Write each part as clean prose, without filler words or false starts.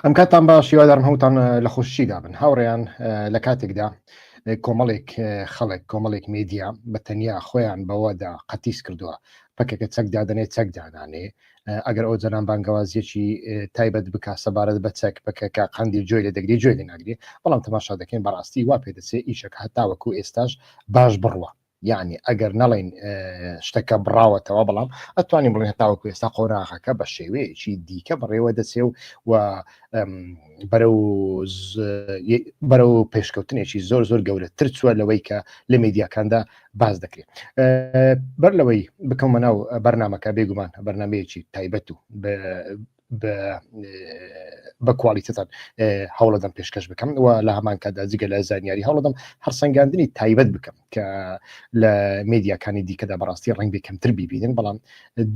ئەم کاتان باش هیوادارم هەوتان لە خۆشی دابن هاوڕێیان لە کاتێکدا کۆمەڵێک خەڵک کۆمەڵێک میدیا بە تەنیا خۆیان بەوەدا قەتیس کردووە پەکێکە چەک دادنێ چەک دانانێ ئەگەر ئەو جەران بانگەوازیەکی تایبەت بکە سەبارەت بە چەک بکە قەندی جوێ لە دەگری جوێ لێ ناگری بەڵام تەماشا دەکەین بەڕاستی وا پێ دەچێ ئیشەکە هەتاوەکو ئێستاش باش بڕوە یعنی ئەگەر نەڵێن شتەکە بڕاوەتەوە بەڵام ئەتوانین بڵێن هەتاوەکو ئێستا قۆراغەکە بە شێوەیەکی دیکە بڕێوە دەچێ و بەرەو پێشکەوتنێکی زۆر زۆر گەورەتر چووە لەوەی کە لە میدیاکاندا باز دەکرێت بەر لەوەی بکەمە ناو بەرنامەکە بێگومان بەرنمەیەکی تایبەت و بە کوالیتتان هەوڵەدەم پێشکەش بکەم و لە هەمان کادا جگە لە زانیاری هەوڵەدەم هەرسەنگاندنی تایبەت بکەم کە لە میدیاکانی دیکەدا بەڕاستی ڕنگ بێکەمتر بیبینن بەڵام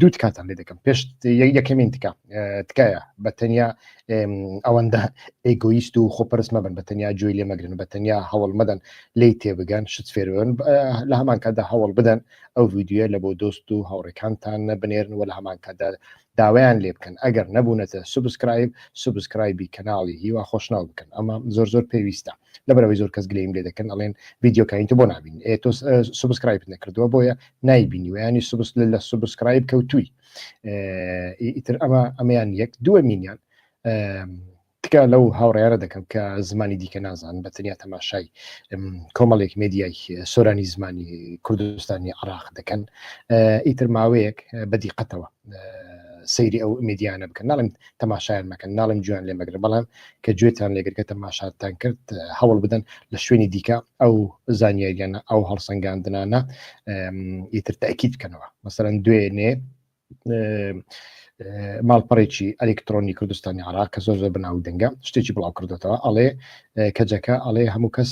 دوو کاتان لێ دەکەم پێش یەکەمین تکایە بە تەنیا ئەوەندە ئێگۆیست و خۆپەرست مەبن بە تەنیا جوێی لێ مەگرن بە تەنیا هەوڵ مەدەن لی تێبگەن شت فێرن لە هەمان کادا هەوڵ بدەن ئەو ڤیدیۆ لە بۆ دۆست و هاوڕێکانتان نەبنێرن و لە هەمان کادا داوایان لێ بکەن ئەگەر نەبوونەتە سوبسکرایبی کەناڵی هیوا خۆشناو بکەن ئەمە زۆر زۆر پێویستە لەبەرەوەی زۆر کەس گلەیم لێ دەکەن ئەڵێن ڤیدیۆکانیتە بۆ نبین تۆ سوبسکرایب نەکردووە بۆیە نایبینی ویانی لە سوبسکرایب کەوتووی ئیتر ئەمەیان یەک دووە مینیان تکە لەو هاوڕێیانە دەکەم کە زمانی دیکە نازان بە تەنیا تەماشای کۆمەڵێک میدیای سۆرانی زمانی کوردستانی عراق دەکەن ئیتر ماوەیەک بەدیقەتەوە سەیری ئەو میدیانە بکەن ناڵم تەماشایان مەکەن ناڵم جویان لێ مەگرن بەڵام کە گوێتان لێگرکە تەماشاتان کرد هەوڵ بدەن لە شوێنی دیکە ئەو زانیاریانە ئەو هەڵسەنگاندنانە ئیتر تاکید بکەنەوە مەسەرەن دوێنێ ماڵپەڕێکی ئەلکترۆنی کوردستانی عراق کە زۆر زۆر بناو دەنگە شتێکی بڵاو کردێتەوە ئەڵێ کەجەکە ئەڵێ هەموو کەس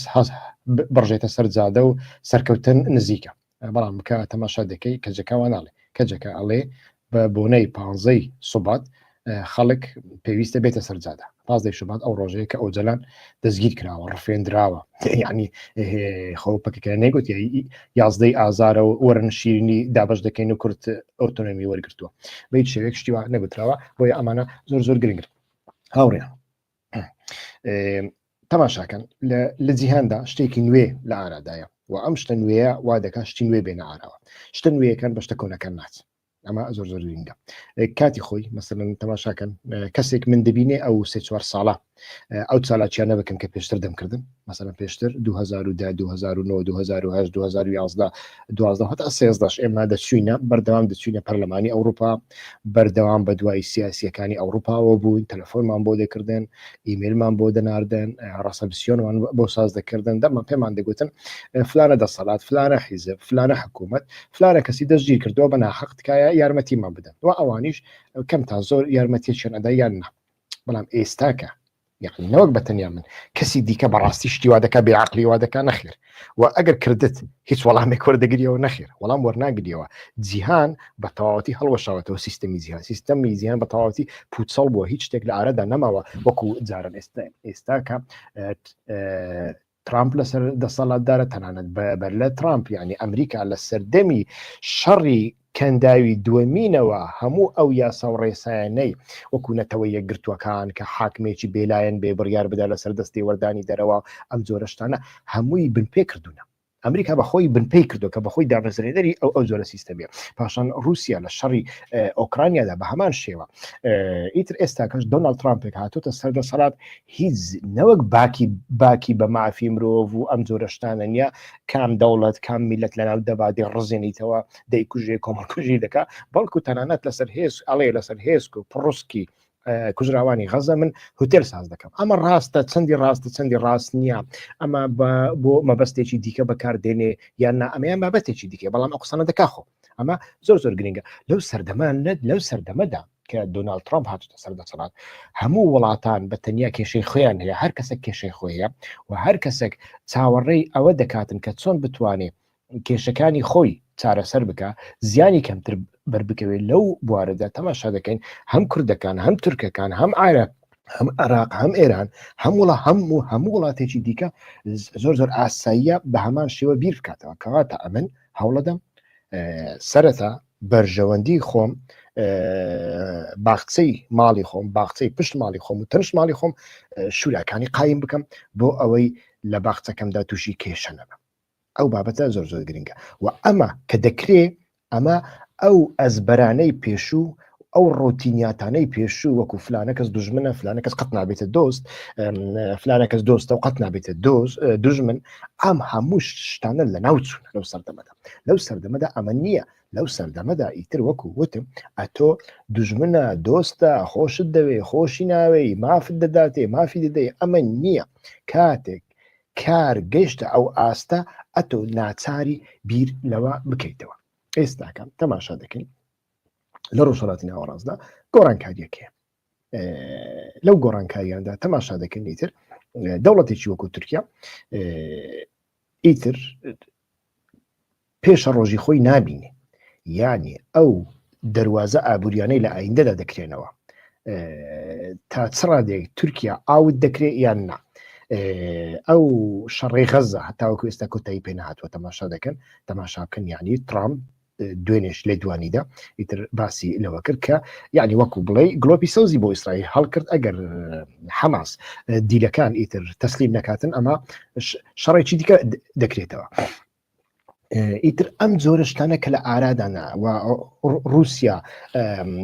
بڕژێتە سەرجادە و سەرکەوتن نزیکە بەڵام بکە تەماشا دەکەی کەجەکەوە ناڵێ کەجەکە ئەڵێ بە بۆنەی 15 سوبات خەڵک پێویستە بێتە سەرجادە 15 شوبات ئەو ڕۆژەیە کە ئەو جەلان دەستگیر کراوە ڕفێنراوە یعنی خۆپەکەکە نەیگوت 11 ئازارە و وەرن شیرینی دابش دەکەین و کورت ئۆتۆنۆمی وەرگرتووە بە هیچ شێوەیەک شتیوە نەگوتراوە بۆیە ئەمانە زۆر زۆر گرنگن هاوڕێیان تەماشاکەن لە جیهاندا شتێکی نوێ لە ئارادایە و ئەم شتە نوێیە وا دەکات شتی نوێ بێنە ئاراوە شتە نوێیەکان بە شتە کۆنەکان ناچ ئەمە زۆر زۆر گرنگە کاتی خۆی مەسەلەن تەماشاکەن کەسێک من دەبینێ ئەو 3-4 ساڵە ئەو چالاکیانە بکەم کە پێشتر دەمکردن مەسەلەن پێشتر 2010 2009 2008 2011 12 هەتا 13 ئێمە دەچوینە بەردەوام دەچوینە پەرلەمانی ئەوروپا بەردەوام بە دوای سیاسیەکانی ئەوروپاوە بووین تەلەفۆنمان بۆ دەکردن ئیمێلمان بۆ دەناردن ڕەسەپسیۆنمان بۆ ساز دەکردن دەمان پێمان دەگوتن فلانە دەسەڵات فلانە حیزب فلانە حکوومەت فلانە کەسی دەستگیر کردووە بە ناحەق تکایە یارمەتیمان بدەن و ئەوانیش کەم تا زۆر یارمەتیەکیان ئەدا یان نا بەڵام ئێستاکە یعنی نەوەک بەتەنیا من کەسی دیکە بەڕاستی شتیوا دەکە بێعقلی وا دەکا نەخێر و ئەگەر کردت هیچ وەڵامێک وەردەگریەوە نەخێر وەڵام وەرناگریەوە جیهان بە تەواوەتی هەڵوەشاوەتەوە سیستەمی جیهان بە تەواوەتی پوچەڵ بووە هیچ شتێک لە ئارەدا نەماوە وەکو جاران ئێستاکە ترامپ لەسەر دەسەڵاتدارە تەنانەت بەر لە ترامپ یعنی ئەمریکا لە سەردەمی شەڕی کەنداوی دووەمینەوە هەموو ئەو یاسا و ڕێسایانەی وەکو نەتەوە یەکگرتووەکان کە حاکمێکی بێلایەن بێ بڕیار بدا لەسەر دەستی وەردانی دەرەوە ئەم جۆرە شتانە هەمووی بنپێ کردوونە ئەمریکا بەخۆی بنپێی کردو کە بەخۆی دابەزرێنەری ئەو جۆرە سیستەمیە پاشان رووسیا لە شەڕی ئۆکرانیادا بە هەمان شێوە ئیتر ئێستا کەش دۆناڵد ترامپێک هاتوتە سەردەسەڵات هیچ نەوەک باکی بە مافی مرۆڤ و ئەم جۆرە شتانە نیە کام دەوڵەت کام میلەت لەناو دەبادی ڕزێنیتەوە دەیکوژێ کۆمەڵکوژی دەکا بەڵکو تەنانەت لەسەر هێز ئەڵێ لەسەر هێزک و پڕوسکی کوژراوانی غەزە من هوتێل ساز دەکەم ئەمە ڕاستە چەندی ڕاست نییە ئەمە بۆ مەبەستێکی دیکە بەکاردێنێ یان نا ئەمەیان بابەتێکی دیکە بەڵام ئەو قسانە دەکاخۆ ئەمە زۆر زۆر گرنگە لەو سەردەمەدا کە دۆناڵد ترامپ هاتوتە سەردەسەڵات هەموو وڵاتان بە تەنیا کێشەی خۆیان هەیە هەر کەسێک کێشەی خۆیە و هەر کەسێک چاوەڕێی ئەوە دەکاتن کە چۆن بتوانێت کێشەکانی خۆی چارەسەر بکە زیانی کەمتر بەربکەوێت لەو بوارەدا تەماشا دەکەین هەم کوردەکان هەم تورکەکان هەم عێراق هەم عێراق هەم ئێران هەموو وڵاتێکی دیکە زۆر زۆر ئاساییە بە هەمان شێوە بیر بکاتەوە کەواتە ئەمن هەوڵەدەم سەرەتا بەرژەوەندی خۆم باخچەی ماڵی خۆم باخچەی پشت ماڵی خۆم و تەنش ماڵی خۆم شوراکانی قایم بکەم بۆ ئەوەی لە باخچەکەمدا تووشی کێشە نەبم. ئەو بابەتە زۆر زۆر گرنگە و ئەمە کە دەکرێت ئەمە ئەو ئەزبەرانەی پێشوو ئەو ڕۆتینیاتانەی پێشوو وەکو فلانە کەس دوژمنە فلانە کەس قەت نابێتە دۆست فلانە کەس دۆستە و قەت نابێتە دوژمن ئەم هەموو شتانە لە ناو چوونە لەو سەردەمەدا ئەمە نییە. لەو سەردەمەدا ئیتر وەکو وتم ئەتۆ دوژمنە دۆستە خۆشت دەوێ خۆشی ناوێی مافت دەداتێ مافی دەدەی ئەمە نییە. کاتێک کار گەیشتە ئەو ئاستە ئەتۆ ناچاری بیر لەوە بکەیتەوە. ئێستاکەم تەماشا دەکەین لە ڕۆژهەڵاتی ناوەڕاستدا گۆڕانکاریەکەیە. لەو گۆڕانکاریاندا تەماشا دەکەن ئیتر دەوڵەتێکی وەکو تورکیا ئیتر پێشە ڕۆژی خۆی نابینێ، یعنی ئەو دەواازە ئابوووریانەی لە ئایندەدا دەکرێنەوە تا چڕادێک تورکیا ئاوت دەکرێت یان نا. ئەو شەڕی غەزە هەتاوەکو ئێستا کۆتایی پێ نهاتوە تەماشا دەکەن تەماشا بکەن، یعنی ترامپ دوێنێش لێ دوانیدا ئیتر باسی لەوە کرد کە یعنی وەکو بڵێ گلۆپی سەوزی بۆ ئیسرائیل هەڵکرد ئەگەر حەماس دیلەکان ئیتر تەسلیم نەکاتن ئەمە شەڕێکی دیکە دەکرێتەوە. ئیتر ئەم جۆرە شتانە کە لە ئارادانا و رووسیا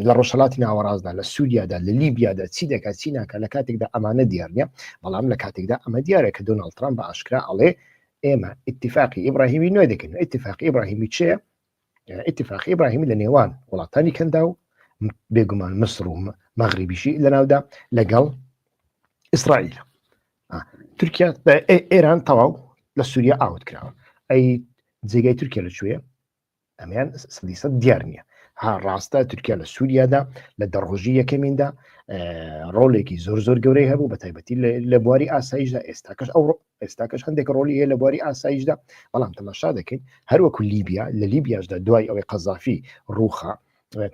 لە ڕۆژهەڵاتی ناوەڕاستدا لە سووریادا لە لیبیادا چی دەکات چی ناکە لە کاتێکدا ئەمانە دیار نیە، بەڵام لە کاتێکدا ئەمە دیارە کە دۆناڵد ترامپ بە ئاشکرا ئەڵێ ئێمە ئیتیفاقی ئیبراهیمی نوێ دەکەین. ئیتیفاقی ئیبراهیمی چییە؟ ئیتیفاقی ئیبراهیمی لە نێوان وڵاتانی کەندا و بێگومان مسر و مەغریبیشی لەناودا لەگەڵ ئیسرائیل. تورکیا ئێران تەواو لە سووریا ئاوت کراوە. ئەی جێگای تورکیا لەکوێیە؟ ئەمیان سەد دیار نییە. ها ڕاستە تورکیا لە سووریادا لە دەڕۆژی یەکەمیندا ڕۆڵێکی زۆر زۆر گەورەی هەبوو بە تایبەتی لە بواری ئاسایشدا. ئێستاکەش هەندێک ڕۆلی هەیە لە بواری ئاسایشدا، بەڵام تەماشا دەکەین هەروەکو لیبیا لە لیبیاشدا دوای ئەوەی قەزافی ڕووخا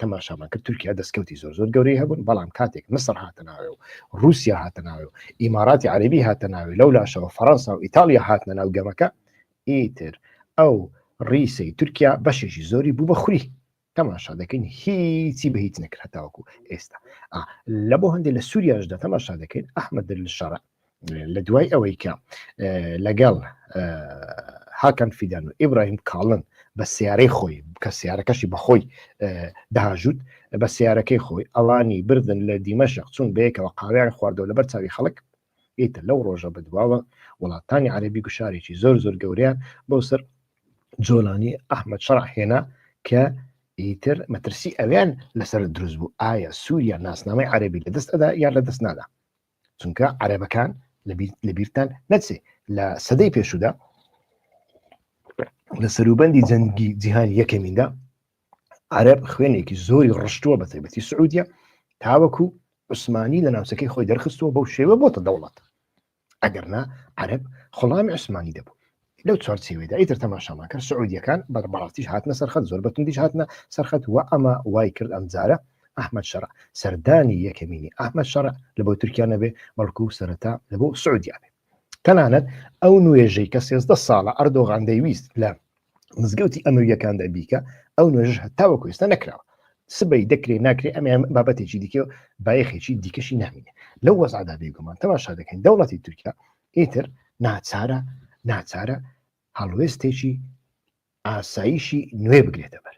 تەماشامان کرد تورکیا دەستکەوتی زۆر زۆر گەورەی هەبوون، بەڵام کاتێک مسر هاتە ناوێ و رووسیا هاتە ناوێ و ئیماراتی عەرەبی هاتە ناوێ لەو لاشەوە فەڕەنسا و ئیتالیا هاتنە ناو گەمەکە ئیتر ئەو ڕیسەی تورکیا بەشێکی زۆری بوو بە خوری. تەماشا دەکەین هیچی بە هیچ نەکرد هەتاوەکو ئێستا. لە بۆ هەندێک لە سووریاشدا تەماشا دەکەین ئەحمەد الشەرع لە دوای ئەوەی کە لەگەڵ هاکان فیدان و ئیبراهیم کاڵن بە سیارەی خۆی کە سیارەکەشی بەخۆی داهاژوت بە سیارەکەی خۆی ئەوانی بردن لە دیمەشق چوون بەیەکەوە قاویان خواردەوە لەبەر چاوی خەڵک. ئیتر لەو ڕۆژە بەدواوە وڵاتانی عەرەبی گوشارێکی زۆر زۆر گەوریان بۆ سەر جۆلانی ئەحمەد شەرع هێنا کە ئیتر مەترسی ئەویان لەسەر دروست بوو ئایا سووریا ناسنامەی عەرەبی لە دەست ئەدا یان لە دەست نادا، چونکە عەرەبەکان لە بیرتان نەچێ لە سەدەی پێشودا لە سەروبەندی جەنگی جیهانی یەکەمیندا عەرەب خوێنێکی زۆری ڕشتووە بە تایبەتی سعودیا تاوەکو عوسمانی لە ناوچەکەی خۆی دەرخستووە بەو شێوە بۆتە دەوڵەت، ئەگەرنا عەرەب خۆڵامی عوسمانی دەبوو. لەو چوارچێوەیەدا ئیتر تەماشامان کرد سعودیەکان بەڕاستیش هاتنە سەرخەت زۆر بەتوندیش هاتنە سەرخەت و ئەمە وای کرد ئەم جارە ئەحمەد شەرع سەردانی یەکەمینی ئەحمەد شەرع لە بۆ تورکیا نەبێ بەڵکو سەرەتا لە بۆ سعودیا بێ. تەنانەت ئەو نوێژەی کە 13 ساڵە ئەردۆغان دەیویست لە مزگەوتی ئەمریکەکاندا بیکە ئەو نوێژ هەتاوەکو ئێستا نەکراوە. سبەی دەکرێت ناکرێت ئەمیان بابەتێکی دیکە و بایەخێکی دیکەشی نامینێ. لەو وەزعدا بێگومان تەماشا دەکەین دەوڵەتی تورکیا ئیتر ناچارە هەڵوێستێکی ئاسایشی نوێ بگرێتە بەر،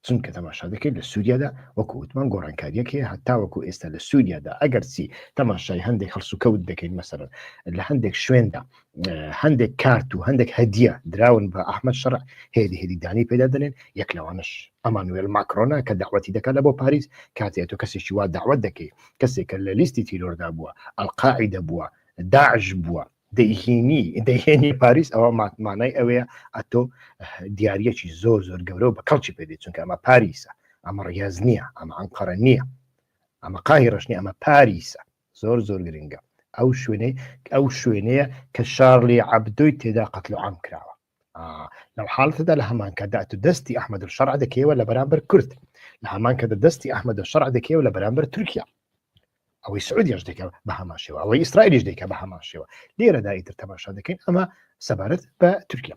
چونکە تەماشا دەکەیت لە سووریادا وەکو وتمان گۆڕانکاریەک هەیە هەتاوەکو ئێستا لە سووریادا ئەگەر چی تەماشای هەندێک هەڵسوکەوت دەکەین مەسەرەن لە هەندێک شوێندا هەندێک کارت و هەندێک هەدیە دراون بە ئەحمەد شەرع هێدیدانی پێدا دەنێن. یەک لەوانش ئەمانوێل ماکرۆنا کە داواتی دەکات لە بۆ پاریس کاتێک تۆ کەسێکی وا داوات دەکەی کەسێکە لە لیستی تیرۆردا بووە ئەلقاعیدە بووە داعش بووە دەیهێنی پاریس ئەوە ماتمانای ئەوەیە ئەتۆ دیارەکی زۆر زۆر گەورە و بە کەڵکی پێدێت، چونکە ئەمە پاریسە، ئەمە ڕیاز نییە، ئەمە ئەنقەرە نییە، ئەمە قاهیرەش نییە، ئەمە پاریسە. زۆر زۆر گرنگە ئەو شوێنەیە کە شارلی عەبدۆی تێدا قەتل و عام کراوە. لەو حاڵەتەدا لە هەمان کەدا ئەتۆ دەستی ئەحمەد شەرع دەکەوە لە بەرامبەر کورد، لە هەمان کەدا دەستی ئەحمەد شەرع دەکەوە لە بەرامبەر تورکیا، ئەوەی سعودیش دەکە بە هەمان شێوە، ئەوەی ئیسرائیلیش دەکە بە هەمان شێوە. لێرەدا ئیتر تەماشا دەکەین ئەمە سەبارەت بە تورکیا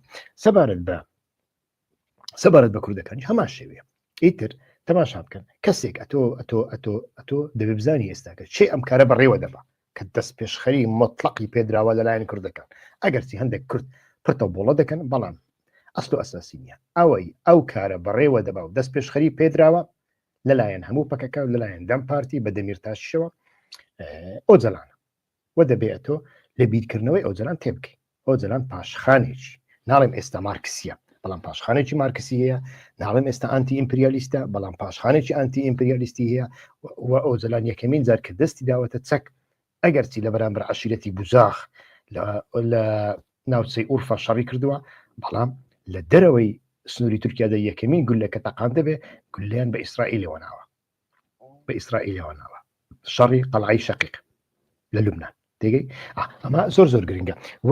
سەبارەت بە کوردەکانی هەمان شێوەیە. ئیتر تەماشا بکەن کەسێک ئەتۆ دەبێ بزانی ئێستاکە چێ ئەم کارە بەڕێوە دەبا کە دەست پێشخەری مطلقی پێدراوە لەلایەن کوردەکان ئەگەرچی هەندێک کورد پرتە بۆڵە دەکەن بەڵام ئەسڵ و ئەساسی نییە ئەو کارە بەڕێوە دەبا و دەست پێشخەری پێدراوە لەلایەن هەموو پەکەکە و لەلایەن دەم پارتی بە دەمیرتاشیەوە ئۆجەلانە و دەبێت تۆ لە بیرکردنەوەی ئۆجەلان تێبکەی ئۆجەلان پاشخانێکی ناڵێم ئێستا مارکسیە بەڵام پاشخانێکی مارکسی هەیە ناڵێم ئێستا ئانتی ئیمپریالیستە بەڵام پاشخانێکی ئانتی ئیمپریالیستی هەیە و ئۆجەلان یەکەمین جار کە دەستی داوەتە چەک ئەگەرچی لە بەرامبەر عەشیرەتی بوزاخ لە ناوچەی ئورفا شەڕی کردووە بەڵام لە دەرەوەی سنووری تورکیادا یەکەمین گولەکە تەقان دەبێ گولیان بە ئیسرائیلەوە ناوە شەڕی قەڵعەی شەقیق لە لوبنان تێگەی ئەمە زۆر گرنگە و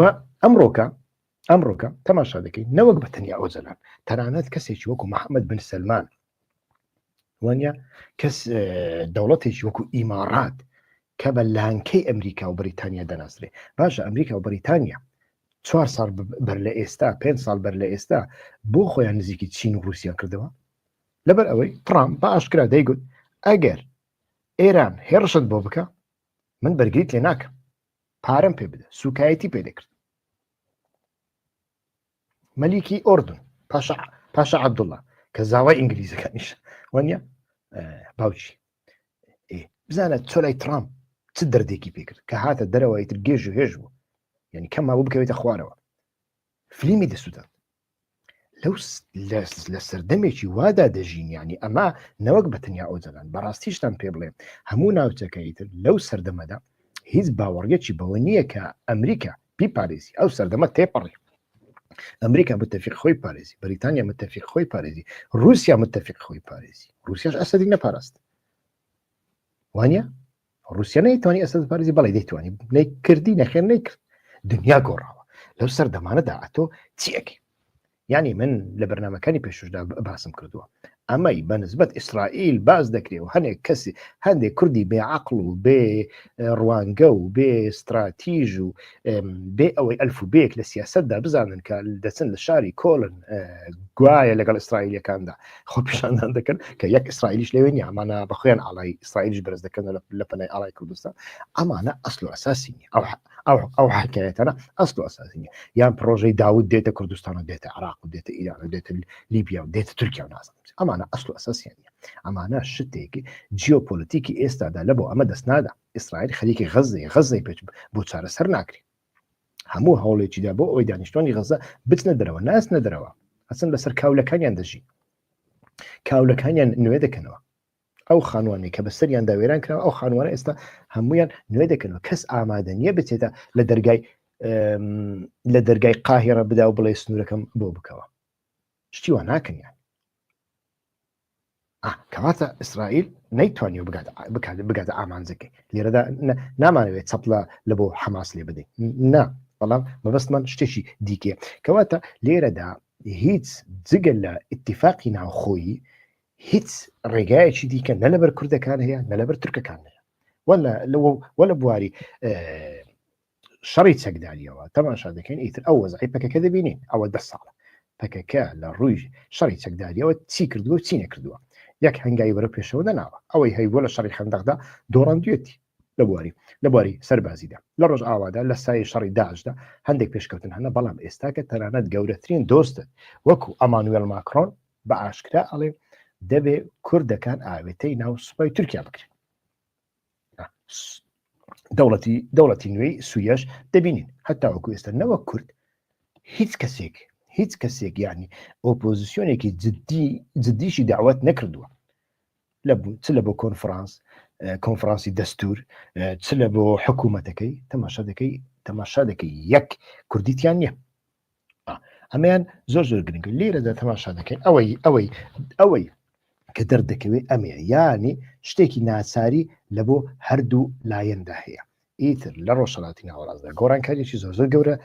ئەمڕۆکە تەماشا دەکەین نەوەک بە تەنیا ئۆجەلان تەنانەت کەسێکی وەکو محەممەد بن سلمان وانە کەس دەوڵەتێکی وەکو ئیمارات کە بە لانکەی ئەمریکا و بریتانیا دەناسرێ باشە ئەمریکا و بریتانیا 4 ساڵ بەر لە ئێستا 5 ساڵ بەر لە ئێستا بۆ خۆیان نزیکی چین و رووسیا کردەوە لەبەر ئەوەی ترامپ بە ئاشکرا دەیگوت ئەگەر ئێران هێڕشت بۆ بکە من بەرگریت لێ ناکەم پارەم پێ بدە سوکایەتی پێ دەکرد مەلیکی ئۆردن پاشا عەبدوڵڵا کە زاوای ئینگلیزەکانیش وانە باوچی بزانە چۆلای ترامپ چ دەردێکی پێکرد کە هاتە دەرەوەی تر گێژ و هێژ بوو یعنی کەم بوو بکەوێتە خوارەوە فلیمی دەسووتان لە سەردەمێکی وادا دەژین ینی ئەمە نەوەک بە تەنیا ئۆجەلان بەڕاستیشتان پێ بڵێ هەموو ناوچەکەی تر لەو سەردەمەدا هیچ باوەڕیەکی بەوە نییە کە ئەمریکا بیپارێزی ئەو سەردەمە تێپەڕی ئەمریکا متفق خۆی پارێزی بریتانیا متفق خۆی پارێزی رووسیا متفق خۆی پارێزی رووسیاش ئەسەدی نەپاراست وانە رووسیا نەیتوانی ئەسەد پارێزی بەڵێ دەیتوانی نەیکردی نەخێر نەیکرد دنیا گۆڕاوە لەو سەردەمانەدا ئەتۆ چیەکەی یعنی من لە بەرنامەکانی پێشوشدا باسم کردووە ئەمەی بەنسبەت ئیسرائیل باز دەکرێت و هەندێک کەسی هەندێک کوردی بێعەقڵ و بێ ڕوانگە و بێ استراتیژ و بێ ئەوەی ئەلف و بێک لە سیاسەتدا بزانن کە دەچن لە شاری کۆلن گوایە لەگەڵ ئیسرائیلەکاندا خۆ پیشاندان دەکەن کە یەک ئیسرائیلیش لەوێ نیە ئەمانە بەخۆیان ئاڵای ئیسرائیلیش بەرز دەکەن لە پەنای ئاڵای کوردستان ئەمانە ئەسڵ و ئەساسی نیە ئەو حکایەتانە ئەسڵ و ئەساسی نیە یان پرۆژەی داود دێتە کوردستان و دێتە عێراق و دێتە ئیران و دێتە لیبیا و دێتە تورکیا و نازانم ئەمانە ئەسڵ و ئەساسیان نیە ئەمانە شتێکی جیۆپۆلیتیکی ئێستادا لە بۆ ئەمە دەست نادا ئیسرائیل خەریکی غەزەی پێچ بۆ چارەسەر ناکرێ هەموو هەوڵێکیدا بۆ ئەوەی دانیشتوانی غەزە بچنە دەرەوە ناچنە دەرەوە ئەچن لەسەر کاولەکانیان دەژین کاولەکانیان نوێ دەکەنەوە ئەو خانوانی کە بەسەریان داوێران کراوە ئەو خانوانە ئێستا هەمویان نوێ دەکەنەوە کەس ئامادە نییە بچێتە لە دەرگای قاهێرە بدا و بڵێ سنوورەکەم بۆ بکەوە شتیوان ناکەنیان کەواتە ئیسرائیل نەیتوانی و بگاتە ئامانجەکەی لێرەدا نامانەوێت چەپڵە لە بۆ حەماس لێ بدەین نا بەڵام مەبەستمان شتێکی دیکێ کەواتە لێرەدا هیچ جگە لە ئیتیفاقی ناوخۆیی هیچ ڕێگایەکی دیکە نە لەبەر کوردەکان هەیە نە لەبەر تورکەکان هەیە وەلە بواری شەڕی چەکداریەوە تەماشا دەکەین ئیتر ئەو وەزعی پەکەکە دەبینین ئەوە 10 ساڵە پەکەکە لە ڕووی شەڕی چەکداریەوە چی کردووە چی نەکردووە یەک هەنگاوی بەرە پێشەوە دەناوە ئەوەی هەیبووە لە شەڕی خەندەقدا دۆڕاندوێتی لە بواری سەربازیدا لە ڕۆژ ئاوادا لە سای شەڕی داعشدا هەندێک پێشکەوتن هەنە بەڵام ئێستاکە تەنانەت گەورەترین دۆستن وەکو ئەمانوێل ماکرۆن بە ئاشکرا ئەڵێ دەبێ کوردەکان ئاوێتەی ناو سوپای تورکیا بکرێن دەوڵەتی نوێی سویەش دەبینین هەتا وەکو ئێستا نەوە کورد هیچ کەسێک یعنی ئۆپۆزیسیۆنێکی جددیشی داوەت نەکردووە چ لە بۆ کۆنفرانسی دەستور چ لە بۆ حکوومەتەکەی تەماشا دەکەی یەک کوردیتیان نییە ئەمەیان زۆر گرنگە لێرەدا تەماشا دەکەین ئەوەی کە دەردەکەوێت ئەمەیە ینی شتێکی ناچاری لە بۆ هەردوو لایەندا هەیە ئیتر لە ڕۆژهەڵاتی ناوەڕاستدا گۆڕانکاریی زۆر گەورە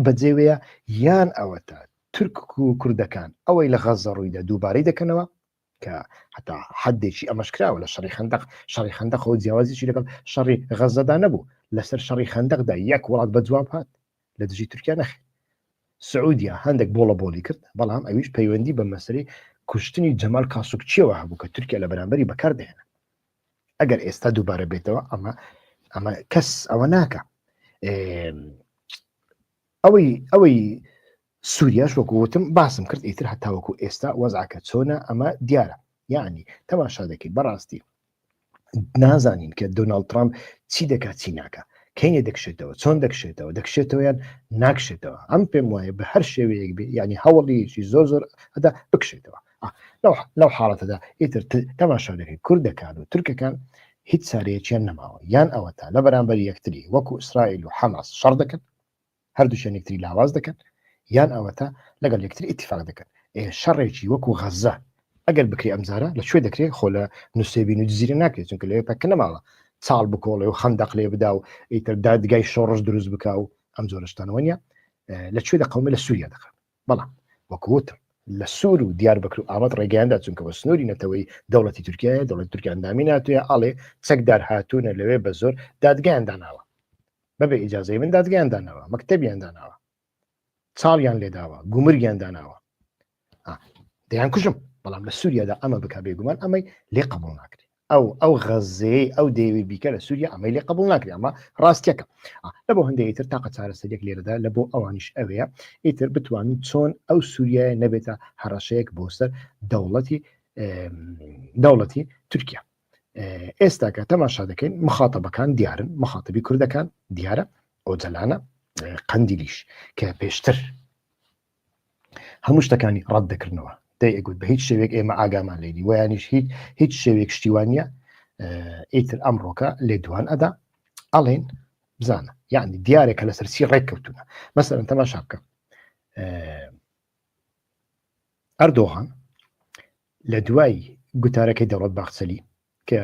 بەجێوەیە یان ئەوەتە تورک و کوردەکان ئەوەی لە غەزە ڕوویدا دووبارەی دەکەنەوە کە حتا حدێکی ئەمەشکراوە لە شەڕی خەندەق جیاوازیی لەگەڵ شەڕی غەزەدا نەبوو لەسەر شەڕی خەندەقدا یەک وڵات بە جواب هات لە دژی تورکیا نەخێت سعودیا هەندێک بۆڵی کرد بەڵام ئەویش پەیوەندی بە مەسەرەی کوشتنی جەمال کاسوکچیەوە هەبوو کە تورکیا لە بەرامبەری بەکاردێنێت. ئەگەر ئێستا دووبارە بێتەوە ئەمە کەس ئەوە ناکە. ئەوەی سووریاش وەکووتم باسم کرد ئیتر هەتاوەکو ئێستا وەزعکە چۆنە ئەمە دیارە. یعنی تەماشا دەکەیت بەڕاستی نازانین کە دۆناڵد ترامپ چی دەکات چی ناکە، کەینێ دەکشێتەوە، چۆن دەکشێتەوە یان ناکشێتەوە. ئەم پێم وایە بە هەر شێوەیەک بێ، ینی هەوڵیشی زۆر هەدا بکشێتەوە. لەو حاڵەتەدا ئیتر تەماشا دەکەیت کوردەکان و تورکەکان هیچ چارەیەکیان نەماوە، یان ئەوە تا لە بەرامبەری یەکتری وەکو ئیسرائیل و حەماس شەڕ دەکەن، هەردووشیان یەکتری لاواز دەکەن، یان ئەوە تا لەگەڵ یەکتری ئیتیفاق دەکەن. شەڕێکی وەکو غەزە ئەگەر بکری ئەمجارە لەکوێ دەکرێت؟ خۆ لە نووسێبین و جزیرە ناکرێت، چونکە لەوێ پەکە نەماوە چاڵ بکۆڵێ و خەندەق لێ بدا و ئیتر دادگای شۆڕش دروست بکا و ئەم جۆرەشتانەوە نیە. لەکوێ دەقەومە؟ لە سووریا دەکەن. بەڵام وەکووتم لە سوور و دیاربەکر و ئامەد ڕێگەیاندا، چونکە بە سنووری نەتەوەی دەوڵەتی تورکیایە، دەوڵەتی تورکیا ئەندامی ناتوێ ئاڵێ چەکدار هاتوونە لەوێ بە زۆر دادگایان داناوە، بەبێ ئیجازەی من دادگایان داناوە، مەکتەبیان داناوە، چاڵیان لێداوە، گومرگیان داناوە، دەیان کوژم. بەڵام لە سووریادا ئەمە بک بێگومان ئەمەی لێ قبول ناکرێت. ئەو غەزەیە ئەو دەیەوێ بیکە لە سووریا ئەمەی لێ قبول ناکرێت. ئەمە ڕاستیەکە. لە بۆ هەندێک ئیتر تاقە چارەسەرێک لێرەدا لە بۆ ئەوانیش ئەوەیە ئیتر بتوانین چۆن ئەو سووریایە نەبێتە هەڕەشەیەک بۆ سەر دەوڵەتی تورکیا. ئێستاکە تەماشا دەکەین مخاتەبەکان دیارن، مخاتەبی کوردەکان دیارە، ئۆجەلانە، قەندیلیش کە پێشتر هەموو شتەکانی ڕەت دەکردنەوە، دەیگوت بە هیچ شێوێک ئێمە ئاگامان لێنی ویانیش هیچ شێوێک شتیوانە. ئیتر ئەمڕۆکە لێ دوان ئەدا ئەڵێن بزانە، یعنی دیارێکە لەسەر چی ڕێککەوتونە. مەسەرەن تەماشا بکە ئەردۆغان لە دوای گوتارەکەی دەوڵەت باخچەلی کە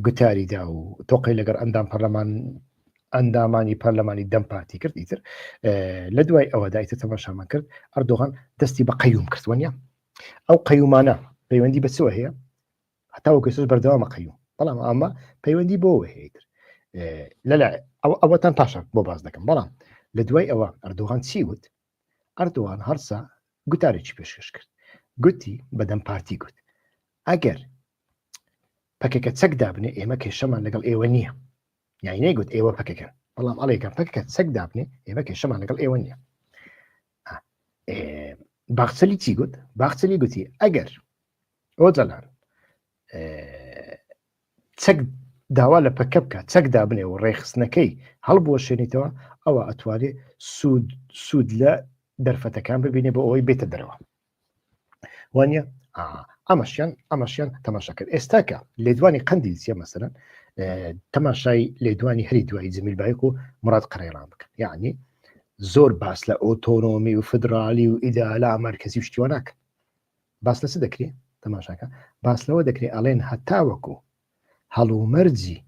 گوتاریدا و تۆقی لەگەر ئەندامانی پەرلەمانی دەم پارتی کرد، ئیتر لە دوای ئەوەدا ئیتر تەماشامان کرد ئەردۆغان دەستی بە قەیوم کردوانە. ئەو قەیومانە پەیوەندی بە چوە هەیە، هەتاوەکو سۆز بەردەوامە قەیوم، بەڵام ئەمە پەیوەندی بۆەوە هەیەتر ئەوەتان پاشە بۆ باز دەکەم. بەڵام لە دوای ئەوە ئەردۆغان چی وت؟ ئەردۆغان هەرسا گوتارێکی پێشکەش کرد، گوتی بەدەم پارتی گوت ئەگەر پەکەکە چەک دابنێ ئێمە کێشەمان لەگەڵ ئێوە نییە. یعنی نەیگوت ئێوە پەکەکەن، بەڵام ئەڵێکم پەکەکە چەک دابنێ ئێمە کێشەمان لەگەڵ ئێوە نییە. باخچەلی چی گوت؟ باخچەلی گوتی ئەگەر ئۆجەلان چەک داوا لە پەکە بکە، چەک دابنێ و ڕێخستنەکەی هەڵبوەشێنیتەوە، ئەوە ئەتوانێت سوود لە دەرفەتەکان ببینێ بۆ ئەوەی بێتە دەرەوە. وانە ئەمەشیان تەماشا کرد. ئێستاکە لێدوانی قەندی چیە؟ مەسەرەن تەماشای لێدوانی هەری دوایی جەمیل بایەک و مراد قەرەیڵان بکەن. یعنی زۆر باس لە ئۆتۆنۆمی و فدرالی و ئیدالا مەرکەزی و شتیوە ناکەن. باس لە چ دەکرێت؟ تەماشاکە باس لەوە دەکرێت ئەڵێن هەتاوەکو هەڵومەرجی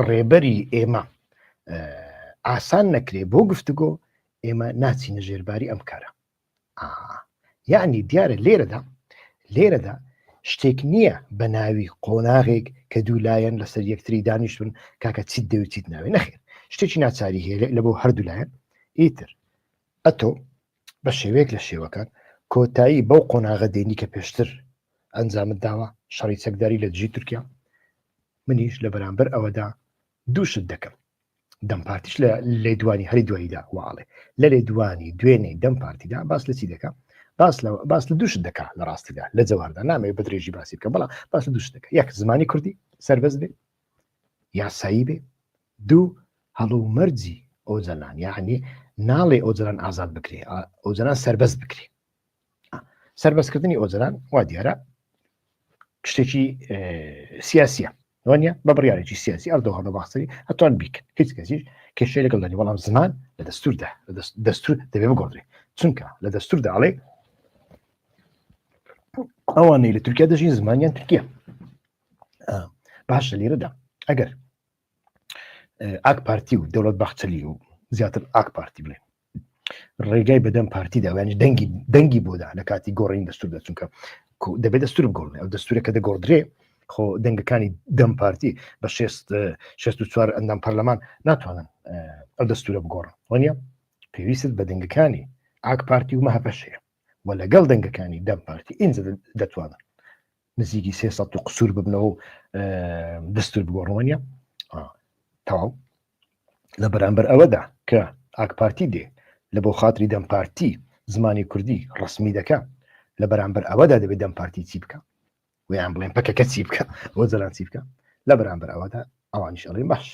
ڕێبەری ئێمە ئاسان نەکرێ بۆ گفتوگۆ، ئێمە ناچینە ژێرباری ئەم کارە. یعنی دیارە لێرەدا شتێک نییە بە ناوی قۆناغێک کە دوولایەن لەسەر یەکتری دانیشتون کاکە چیت دەوێت چیت ناوێ. نەخێر، شتێکی ناچاری هەیە لە بۆ هەردوولایەن. ئیتر ئەتۆ بە شێوەیەک لە شێوەکان کۆتایی بەو قۆناغە دێنی کە پێشتر ئەنجامت داوە، شەڕی چەکداری لە دژی تورکیا. منیش لە بەرامبەر ئەوەدا دووشت دەکەم. دەم پارتیش لە لێدوانی هەری دواییدا واڵێ لە لێدوانی دوێنێ دەم پارتیدا باس لە چی دەکەم؟ باس لە دووشت دەکات لە ڕاستیدا لە جەواردا نامەوێت بە درێژی باسی بکەم، بەڵام باس لە دووشت دەکات. یەک زمانی کوردی سەربەز بێ، یاسایی بێ، دوو هەڵومەرجی ئۆجەلان، یعنی ناڵێ ئۆجەلان ئازاد بکرێ، ئۆجەلان سەربەز بکرێ. سەربەزکردنی ئۆجەلان وا دیارە شتێکی سیاسیە، وانە بە بڕیارێکی سیاسی ئەردۆغان باخچەلی ئەتوان بیکەن، هیچ کەسیش کێشەی لەگەڵ دەنی. بەڵام زمان لە دەستوردا دەستور دەبێ بگۆڕێ، چونکە لە دەستوردا ئەڵێ ئەوانەی لە تورکیا دەژین زمانیان تورکیە. باشە لێرەدا ئەگەر ئاک پارتی و دەوڵەت باخچەلی و زیاتر ئاک پارتی بڵێن ڕێگای بەدەم پارتیدا وانش دەنگی بۆدا لە کاتی گۆڕین دەستوردا، چونکە دەبێت دەستور بگۆڕێ. ئەو دەستورەکە دەگۆڕدرێ خۆ دەنگەکانی دەم پارتی بە 64 ئەندام پەرلەمان ناتوانن ئەو دەستورە بگۆڕن. وانە پێویست بە دەنگەکانی ئاک پارتی و مەهەپەشەیە ولا قال دنگەکانی دەم پارتی ئینجا دەتوانن نزیکی 300 قسوور ببنەوە دەستور بگۆڕوانە تەواو لە بەرامبەر ئەوەدا کە ئاک پارتی دێ لە بۆ خاتری دەم پارتی زمانی کوردی ڕسمی دەکە لە بەرامبەر ئەوەدا دەبێت دەم پارتی چی بکە ویان بڵێن پەکەکە چی بکە ئەوە جەلان چی بکە لە بەرامبەر ئەوەدا ئەوانیش ئەڵێن باش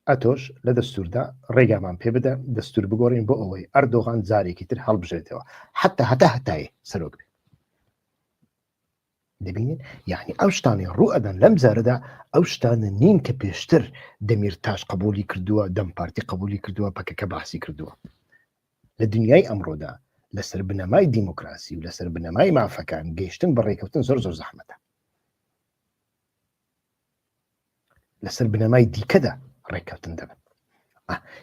ئەتۆش لە دەستوردا ڕێگامان پێ بدە دەستور بگۆڕین بۆ ئەوەی ئەردۆغان جارێکی تر هەڵبژێتەوە هەتای سەرۆک بێت دەبینین یعنی ئەو شتانی ڕوو ئەدەن لەم جارەدا ئەو شتانە نین کە پێشتر دەمیرتاش قبولی کردووە دەم پارتی قبولی کردووە پەکەکە باسی کردووە لە دنیای ئەمڕۆدا لەسەر بنەمای دیموکراسی و لەسەر بنەمای مافەکان گەیشتن بە ڕێکەوتن زۆر زەحمەتە لەسەر بنەمای دیکەدا ڕێککەوتن دەبن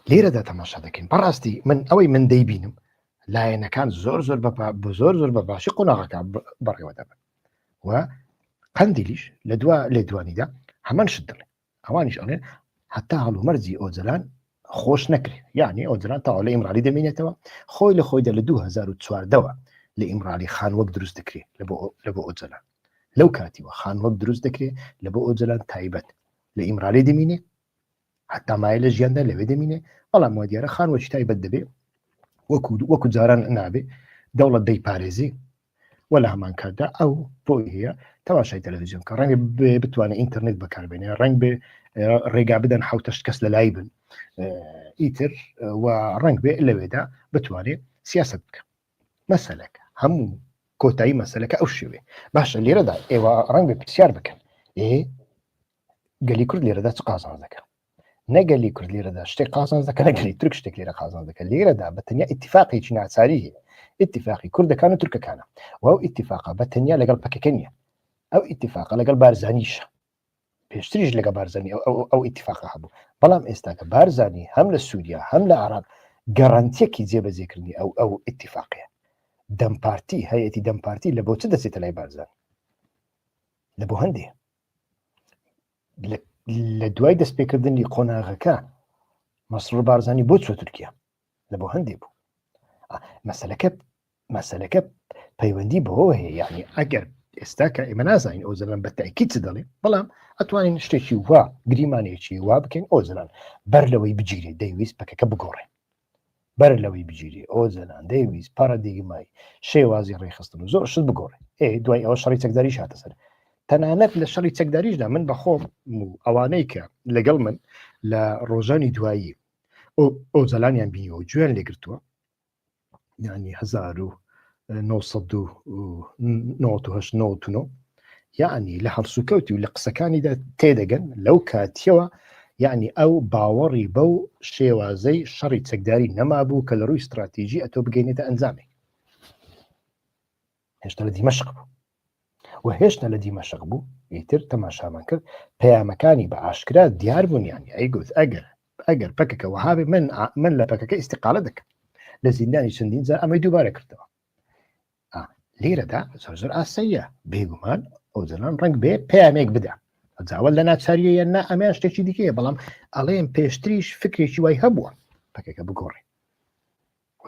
لێرەدا تەماشا دەکەین بەڕاستی من دەیبینم لایەنەکان زۆر بە باشی قۆناغەکە بەڕێوە دەبن و قەندیلیش لە لێدوانیدا هەمان شت دڵێ ئەوانیش ئەڵێن هەتا هەڵومەرجی ئۆجلان خۆش نەکرێت یعنی ئۆجلان تاوا لە ئیمرالی دەمێنێتەوە خۆی لە خۆیدا لە 2014ەوە لە ئیمرالی خان وەک دروست دەکرێت لە بۆ ئۆجلان لەو کاتیوە خان وەک دروست دەکرێت لە بۆ ئۆجلان تایبەت لە ئیمرالی دەمینێ هەتا مایە لە ژیاندا لەوێ دەمینێ بەڵام وە دیارە خان وەکی تایبەت دەبێ وەکو جاران نابێ دەوڵەت دەیپارێزی وە لە هەمان کاتدا ئەو بۆی هەیە تەماشای تەلەڤیزیۆن کە ڕەنگە بتوانێت ئینتەرنێت بەکاربێنێ ڕنگ بێ ڕێگا بدەن حوتەشت کەس لە لای بن ئیتر و ڕنگ بێ لەوێدا بتوانێت سیاست بکە مەسەلەکە هەموو کۆتایی مەسەلەکە ئەو شێوێ باشە لێرەدا ئێوە ڕنگ بێ پرسیار بکەن گەلی کورد لێرەدا چ قازانج دەکەن نەگەلی کورد لێرەدا شتێک قازانج دەکەن نەگەلی تورک شتێک لێرە قازانج دەکەن لێرەدا بەتەنیا ئیتیفاقێکی ناچاری هەیە اتفاقی کوردەکان و تورکەکانە و ئەو ئیتیفاقە بەتەنیا لەگەڵ پەکەکە نییە ئەو ئیتیفاقە لەگەڵ بارزانیشە پێشتریش لەگە بارزانی ئەو ئیتیفاقە هەبوو بەڵام ئێستا کە بارزانی هەم لە سووریا هەم لە عێراق گەڕانتیەکی جێبەجێکردنی ئەو ئیتیفاقەیە دەم پارتی هەیەتی دەم پارتی لە بۆ چ دەچێتە لای بارزان لە بۆ هەندێ لە دوای دەستپێکردنی قۆناغەکە مەسرور بارزانی بۆ چوە تورکیا لە بۆ هەندێ بوو مەسەلەکە پەیوەندی بەوە هەیە یعنی ئەگەر ئێستا کە ئێمە نازانین ئۆزلان بە تاکید چ دەڵێ بەڵام ئەتوانین شتێکی وا گریمانێکی وا بکەین ئۆزلان بەر لەوەی بگیرێ دەیویست پەکەکە بگۆڕێ بەر لەوەی بگیری ئۆزلان دەیویست پارەدیگمای شێوازی ڕێخستن و زۆر شت بگۆڕێ دوای ئەوە شەڕی چەکداریش هاتە سەر تەنانەت لە شەڕی چەکداریشدا من بەخۆم ئەوانەی کە لەگەڵ من لە ڕۆژانی دوایی ئۆزەلانیان بینیەوە گوێیان لێگرتووە یعنی 1990 یعنی لە هەڵسوکەوتی و لە قسەکانیدا تێدەگەن لەو کاتیەوە یعنی ئەو باوەڕی بەو شێوازەی شەڕی چەکداری نەمابوو کە لە ڕووی استراتیژی ئەتۆ بگەینێتە ئەنجامی هێشتا لە دیمەشق بوو و هێشتا لە دیمەشق بوو ئیتر تەماشامان کرد پەیامەکانی بە ئاشکرا دیار بوون یعنی ئەیگوت ئەگەر پەکەکە وەهابێ من لە پەکەکە ئیستیقالە دەکەم لە زیندانی چەندین جار ئەمەی دووبارە کردەوە لێرەدا زۆر ئاساییە بێگومان ئۆزلان ڕنگ بێ پەیامێک بدە جاوە لە ناچاریە یان نا ئەمیان شتێکی دیکەیە بەڵام ئەڵێن پێشتریش فکرێکی وای هەبووە پەکەکە بگۆڕێ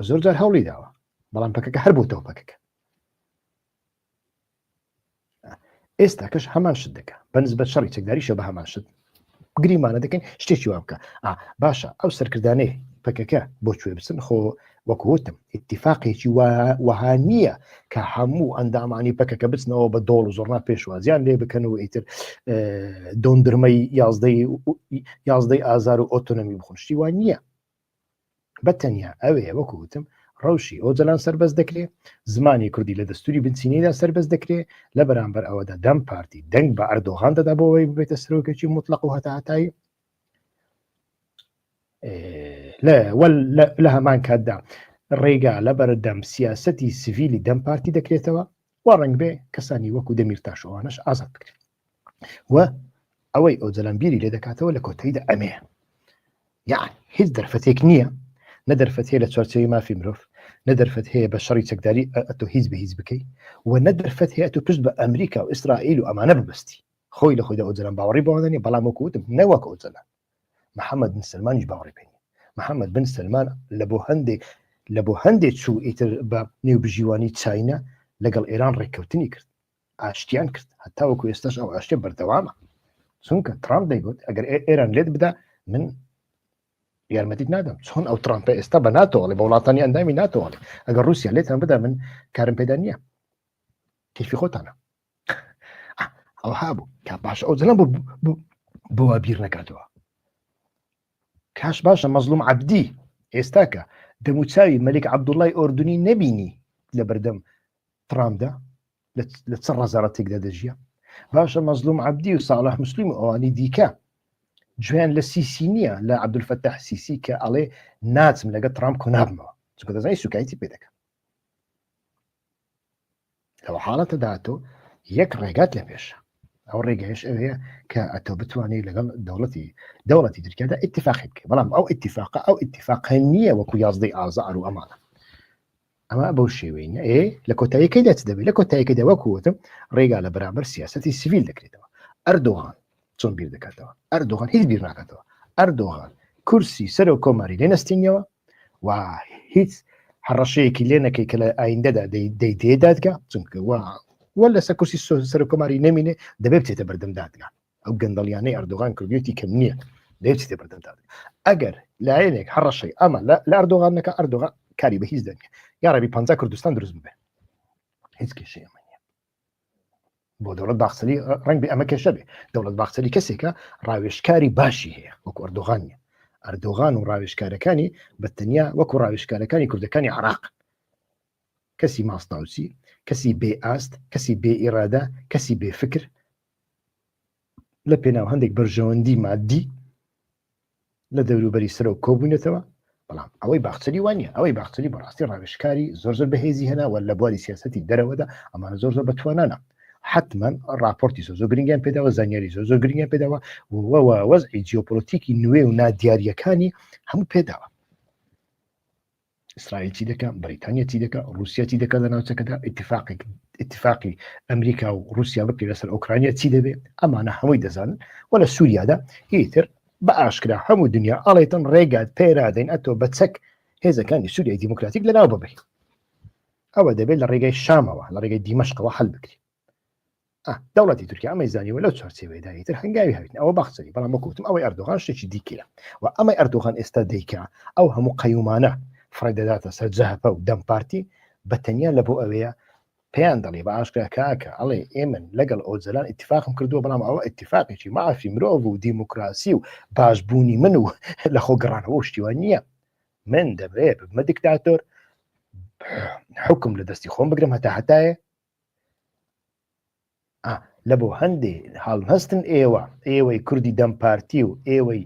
زۆر جار هەوڵی داوە بەڵام پەکەکە هەر بووتەوە پەکەکە ئێستا کەش هەمان شت دەکە بەنسبەت شەڕی چەکداریشە بە هەمان شت گریمانە دەکەین شتێکی وا بکە باشە ئەو سەرکردانەی پەکەکە بۆ کوێ بچن خۆ وەکوتم ئیتیفاقێکی وەها نییە کە هەموو ئەندامانی پەکەکە بچنەوە بە دۆڵ و زۆرنا پێشوازیان لێ بکەنەوە ئیتر دۆندرمەی 11 ئازار و ئۆتۆنۆمی بخۆشتی وان نییە بەتەنیا ئەوەیە وەکوتم ڕەوشی ئۆجلان سەربەست دەکرێت زمانی کوردی لە دەستوری بنچینەیدا سەربەست دەکرێت لە بەرامبەر ئەوەدا دەم پارتی دەنگ بە ئەردۆغان دەدا بۆەوەی ببێتە سەرۆکێکی مطلق و هەتاهەتایی لە هەمان کاتدا ڕێگا لە بەردەم سیاسەتی سڤیلی دەم پارتی دەکرێتەوە و ڕنگ بێ کەسانی وەکو دەمیرتاشەوانش ئازاد بکرێت و ئەوەی ئۆجلان بیری لێ دەکاتەوە لە کۆتاییدا ئەمەیە یعنی هیچ دەرفەتێک نییە نە دەرفەت هەیە لە چوارچێوی مافی مرۆڤ نە دەرفەت هەیە بە شەڕی چەکداری ئەتۆ هیچ بە هیچ بکەیت و نە دەرفەت هەیە تۆ پشت بە ئەمریکا و ئیسرائیل و ئەمانە ببستی خۆی لە خۆیدا ئۆجلان باوەڕی بەوەدەنی بەڵام وەکوتم نەوەک ئۆجلان محەممەد بن سلمانیش باوەڕی پێنی محەممەد بن سلمان لە بۆ هەندێک لە بۆ هەندێک چوو ئیتر بە نێوبژیوانی چاینا لەگەڵ ئێران ڕێککەوتنی کرد، ئاشتیان کرد، هەتا وەکو ئێستاش ئەو ئاشتێ بەردەوامە. چونکە ترامپ دەیگوت ئەگەر ئێران لێت بدا من یارمەتیت نادەم. چۆن ئەو ترامپە ئێستا بە ناتۆڵێ بە وڵاتانی ئەندامی ناتۆڵێ ئەگەر رووسیا لێتان بدا من کارم پێدا نییە، کەیفی خۆتانە. ئەو هابوو کا باش ئەو جەلەم بۆ بیر نەکاتەوە. کاش باشە مەزلوم عەبدی ئێستاکە دەموچاوی مەلیک عەبدوڵڵای ئۆردونی نەبینی لە بەردەم ترامپدا لە چەند ڕەزارەتێکدا دەژیە. باشە مەزلوم عەبدی و ساڵح موسلیم و ئەوانی دیکە جویان لە سیسی نییە، لە عەبدولفەتاح سیسی کە ئەڵێ ناچم لەگە ترامپ کۆنابمەوە، چونکە دەزانی سوکایەتی پێ دەکەم. لەوە حاڵەتەدا تۆ یەک ڕێگات لە پێشە، ئەو ڕێگایش ئەوەیە کە ئەتۆ بتوانێت لەگەڵ دەوڵەتی تورکیادا ئیتیفاقی بکەیت. بەڵام ئەو ئیتیفاقە نییە وەکو 11 ئازار و ئەمانە. ئەمە بەو شێوەیە لە کۆتاییەکەیدا چ دەبێت؟ لە کۆتاییەکەیدا وەکووتم ڕێگا لە بەرامبەر سیاسەتی سیڤیل دەکرێتەوە. ئەردۆغان چۆن بیر دەکاتەوە؟ ئەردۆغان هیچ بیر ناکاتەوە. ئەردۆغان کورسی سەر و کۆماری لێ نەستینەوە و هیچ هەڕەشەیەکی لێ نەکەی کە لە ئایندەدا دەیدێ دادگا، چونکە وە لەسەر کورسی سەر و کۆماری نەمینێ دەبێت بچێتە بەردەم دادگا. ئەو گەندەڵیانەی ئەردۆغان کردوێتی کەم نییە، دەبێت بچێتە بەردەم دادگا. ئەگەر لایەنێک هەڕەشەی ئەمە لە ئەردۆغان نەکە، ئەردۆغان کاری بە هیچ دەنگە یا ڕەبی 50 کوردستان دروست ببێ، هیچ کێشەی ئەمە نییە. بۆ دەوڵەت باخچەلی ڕەنگ بێ ئەمە کێشە بێ. دەوڵەت باخچەلی کەسێکە ڕاوێژکاری باشی هەیە وەکو ئەردۆغان نیە. ئەردۆغان و ڕاوێژکارەکانی بەتەنیا وەکو ڕاوێژکارەکانی کوردەکانی عێراق، کەسی ماستاوسی، کەسی بێ ئاست، کەسی بێ ئیرادە، کەسی بێ فکر، لە پێناو هەندێک بەرژەوەندی مادی لە دەوروبەری سەر و کۆبوونێتەوە. بەڵام ئەوەی باخچەلی وانە، ئەوەی باخچەلی بەڕاستی ڕاوێژکاری زۆر بەهێزی هەنا و لە بواری سیاسەتی دەرەوەدا ئەمانە زۆر بەتوانانە. حتمما راپۆرتی زۆر گرنگیان پێداوە، زانیاری زۆر گرنگیان پێداوە، وەزعی جیۆپۆلیتیکی نوێ و نادیاریەکانی هەموو پێداوە. ئیسرائیل چی دەکات؟ بەریتانیا چی دەکات؟ رووسیا چی دەکات؟ لە ناوچەکەدا ئیتیفاقی ئەمریکا و رووسیا بکرێ لەسەر ئۆکرانیا چی دەبێت؟ ئەمانە هەمووی دەزانن. و لە سووریادا ئیتر بە ئاشکرا هەموو دنیا ئەڵێتن ڕێگات پێرادەین ئەتۆ بە چەک هێزەکانی سووریای دیموکراتیک لەناو ببێت. ئەوە دەبێت لە ڕێگای شامەوە، لە ڕێگای دیمەشقەوە هەڵ بکرێت. دەوڵەتی تورکیا ئەمەی زانیوە لەو چوارچێوەیەدا ئیتر هەنگاوی هەوێت ئەوە باخچەری. بەڵام وەکوتم ئەوەی ئەردۆغان شتێکی دیکەیە و ئەمەی ئەردۆغان ئێستا دەیکا ئەو هەموو قەیومانە فڕێدەداتە سەر جەهەپە و دەم پارتی بەتەنیا لە بۆ ئەوەیە پێیان دەڵێ بە ئاشکرا کاکە ئەڵێ ئێمن لەگەڵ ئۆجەلان ئیتیفاقم کردووە، بەڵام ئەوە ئیتیفاقێکی معافی مرۆڤ و دیموکراسی و باشبوونی من و لە خۆگەڕانەوە شتیوان نییە. من دەبێت بمە دیکتاتۆر، حکم لە دەستی خۆم بگرم هەتایە. لە بۆ هەندێ هەڵ هەستن ئێوەی کوردی دەم پارتی و ئێوەی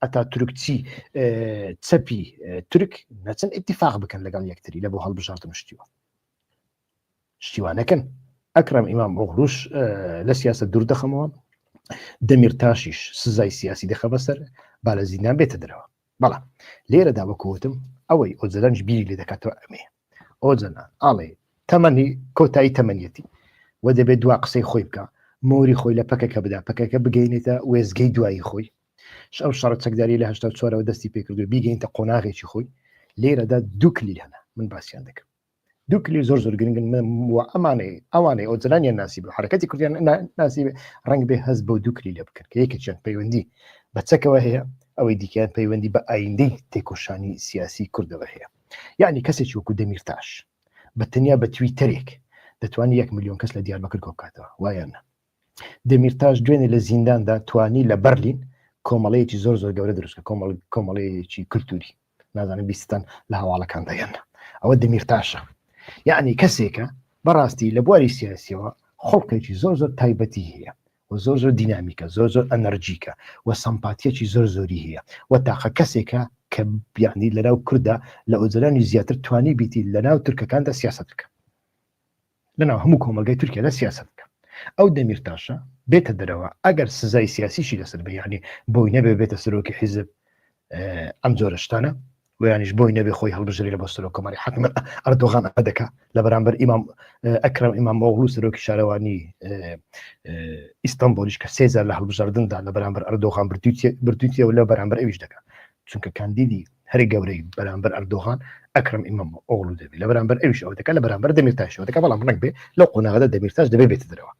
ئەتا تورکچی چەپی تورک نەچەند ئیتیفاق بکەن لەگەڵ یەکتری لە بۆ هەڵبژاردن شتیوانەکەن. ئەکرەم ئیمام ئۆغڵوش لە سیاسەت دوور دەخەمەوە، دەمیرتاشیش سزای سیاسی دەخە بەسەر با لە زیندان بێتە دەرەوە. بەڵام لێرەدا وەکوتم ئەوەی ئۆجەلانش بیری لێ دەکاتەوە ئەمێ ئۆجەلان ئاڵێ تەمەنی کۆتایی تەمەنیەتی و دەبێت دوا قسەی خۆی بکە، مۆری خۆی لە پەکەکە بدا، پەکەکە بگەینێتە وێزگەی دوایی خۆی. ئەو شەڕە چەکداری لە 84ەوە دەستی پێکردو بیگەینتە قۆناغێکی خۆی. لێرەدا دوو کلیل هەنا من باسییان دەکەم. دوو کلیل زۆر گرنگن ئەوانەی ئۆجەلانیان ناسیب و حرەکەتی کوردیان ناسیب ڕەنگ بێ هەست بۆ دوو کلیلە بکەن کە یەکێکیان پەیوەندی بە چەکەوە هەیە، ئەوەی دیکەیان پەیوەندی بە ئایندەی تێکۆشانی سیاسی کوردەوە هەیە. یعنی کەسێکی وەکو دەمیرتاش بەتەنیا بە تویتەرێک دەتوانانی 1 ملیۆن کەس لە دیاربەکر کۆبکاتەوە، وایە؟ دەمیرتاش دوێنێ لە زینداندا توانی لە بەرلین کۆمەڵەیەکی زۆر گەورە دروستکە، کۆمەڵەیەکی کولتوری، نازانم بیستان لە هەواڵەکان دەیەن. ئەوە دەمیرتاشە. یعنی کەسێکە بەڕاستی لە بواری سیاسیەوە خۆڵکێکی زۆر تایبەتی هەیە و زۆر دیینامیکە، زۆر ئەنەرژیکە و سەمپاتیەکی زۆری هەیە و تاقە کەسێکە کە بیانی لەناو کووردا لە ئۆجەلانی زیاتر توانی بیتی لەناو تورکەکاندا سیاست بکە، لەناو هەموو کۆمەلگای تورکیا لە سیاست بکە. ئەو دەمیرتاشە بێتە دەرەوە ئەگەر سزای سیاسیشی لەسەر بەیانی بۆی نەبێ بێتە سەرۆکی حیزب ئەم جۆرە شتانە و یانیش بۆی نەبێ خۆی هەڵبژێری لە بۆ سەرۆک کۆماری. حتمما ئەردۆغان ئەدەکا لە بەرامبەر ئەکرەم ئیمام ئۆغڵو سەرۆکی شارەوانی ئیستانبولیش کە 3000 لە هەڵبژاردندا لە بەرامبەر ئەردۆغان بردووتیە و لە بەرامبەر ئەویش دەکات، چونکە کاندیدی هەری گەورەی بەرامبەر ئەردۆغان ئەکرەم ئیمامۆغڵو دەبێت لە بەرامبەر ئەویش ئەوە دەکات لە بەرامبەر دەمیرتاش ئەوە دەکات بەڵام ڕەنگ بێ لەو قۆناغەدا دەمیرتاش دەبێت بێتە دەرەوە